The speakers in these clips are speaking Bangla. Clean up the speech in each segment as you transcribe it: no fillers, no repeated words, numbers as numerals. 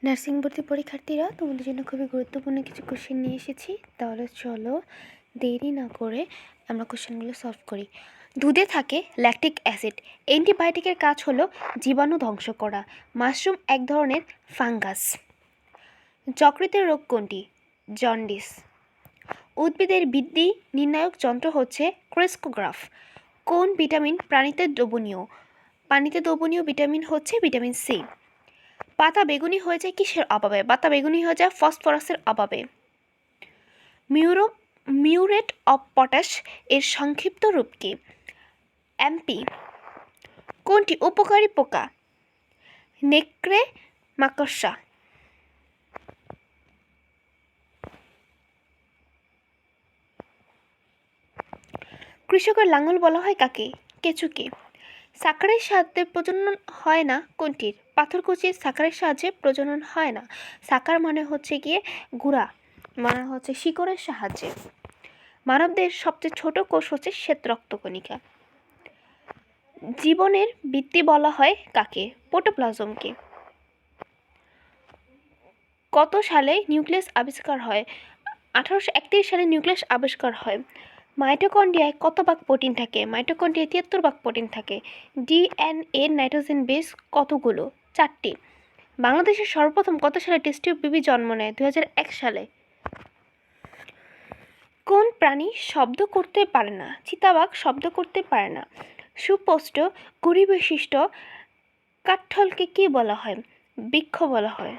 নার্সিং ভর্তি পরীক্ষার্থীরা, তোমাদের জন্য খুবই গুরুত্বপূর্ণ কিছু কোশ্চেন নিয়ে এসেছি। তাহলে চলো দেরি না করে আমরা কোশ্চেনগুলো সলভ করি। দুধে থাকে ল্যাকটিক অ্যাসিড। অ্যান্টিবায়োটিকের কাজ হলো জীবাণু ধ্বংস করা। মাশরুম এক ধরনের ফাঙ্গাস। যকৃতের রোগ কোনটি? জন্ডিস। উদ্ভিদের বৃদ্ধি নির্ণায়ক যন্ত্র হচ্ছে ক্রেস্কোগ্রাফ। কোন ভিটামিন পানিতে দ্রবণীয়? পানিতে দ্রবণীয় ভিটামিন হচ্ছে ভিটামিন সি। পাতা বেগুনি হয়ে যায় কিসের অভাবে? পাতা বেগুনি হয়ে যায় ফসফরাসের অভাবে। মিউরেট অফ পটাশ এর সংক্ষিপ্ত রূপ কি? এমপি। কোনটি উপকারী পোকা? নেকড়ে মাকড়সা। কৃষকের লাঙল বলা হয় কাকে? কেঁচুকে। সাকারের সাহায্যে প্রজনন হয় না কোনটির? পাথরকুচির সাকারের সাহায্যে প্রজনন হয় না। সাকার মানে হচ্ছে গিয়ে গুড়া, মানে হচ্ছে শিকড়ের সাহায্যে। মানবদের সবচেয়ে ছোট কোষ হচ্ছে শ্বেত রক্তকণিকা। জীবনের ভিত্তি বলা হয় কাকে? প্রোটোপ্লাজমকে। কত সালে নিউক্লিয়াস আবিষ্কার হয়? 1831 সালে নিউক্লিয়াস আবিষ্কার হয়। মাইটোকন্ড্রিয়ায় কত ভাগ প্রোটিন থাকে? মাইটোকন্ড্রিয়ায় 73 ভাগ প্রোটিন থাকে। ডিএনএ নাইট্রোজেন বেস কতগুলো? 4টি। বাংলাদেশের সর্বপ্রথম কত সালে টেস্ট টিউব বেবি জন্ম নেয়? 2001 সালে। কোন প্রাণী শব্দ করতে পারে না? চিতাবাঘ শব্দ করতে পারে না। সুস্পষ্ট গুড়ি বিশিষ্ট কাঠঠলকে কি বলা হয়? বৃক্ষ বলা হয়।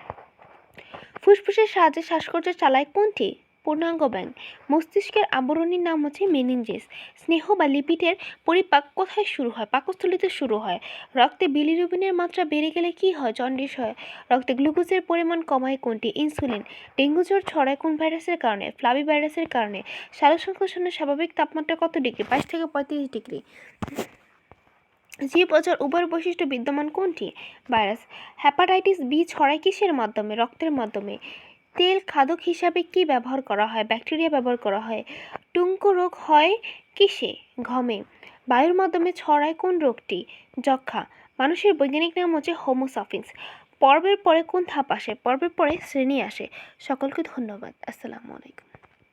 ফুসফুসের সাহায্যে শ্বাসকষ্ট চালায় কোনটি? পূর্ণাঙ্গ ব্যাঙ। মস্তিষ্কের আবরণীর নাম হচ্ছে মেনিনজেস। স্নেহ বা লিপিডের পরিপাক কোথায় শুরু হয়? পাকস্থলীতে শুরু হয়। রক্তে বিলিরুবিনের মাত্রা বেড়ে গেলে কি হয়? জন্ডিস হয়। রক্তে গ্লুকোজের পরিমাণ কমায় কোনটি? ইনসুলিন। ডেঙ্গু জ্বর ছড়ায় কোন ভাইরাসের কারণে? ফ্লাভি ভাইরাসের কারণে। সালোকসংশ্লেষণের স্বাভাবিক তাপমাত্রা কত ডিগ্রি? 22 থেকে 35 ডিগ্রি। জীব ও জড় উভয়ের বৈশিষ্ট্য বিদ্যমান কোনটি? ভাইরাস। হেপাটাইটিস বি ছড়ায় কিসের মাধ্যমে? রক্তের মাধ্যমে। তেল খাদক হিসাবে কি ব্যবহার করা হয়? ব্যাকটেরিয়া ব্যবহার করা হয়। টুঙ্কু রোগ হয় কিসে? গমে। বায়ুর মাধ্যমে ছড়ায় কোন রোগটি? যক্ষ্মা। মানুষের বৈজ্ঞানিক নাম হচ্ছে হোমো সাপিয়েন্স। পর্বের পরে কোন ধাপ আসে? পর্বের পরে শ্রেণী আসে। সকলকে ধন্যবাদ। আসসালামু আলাইকুম।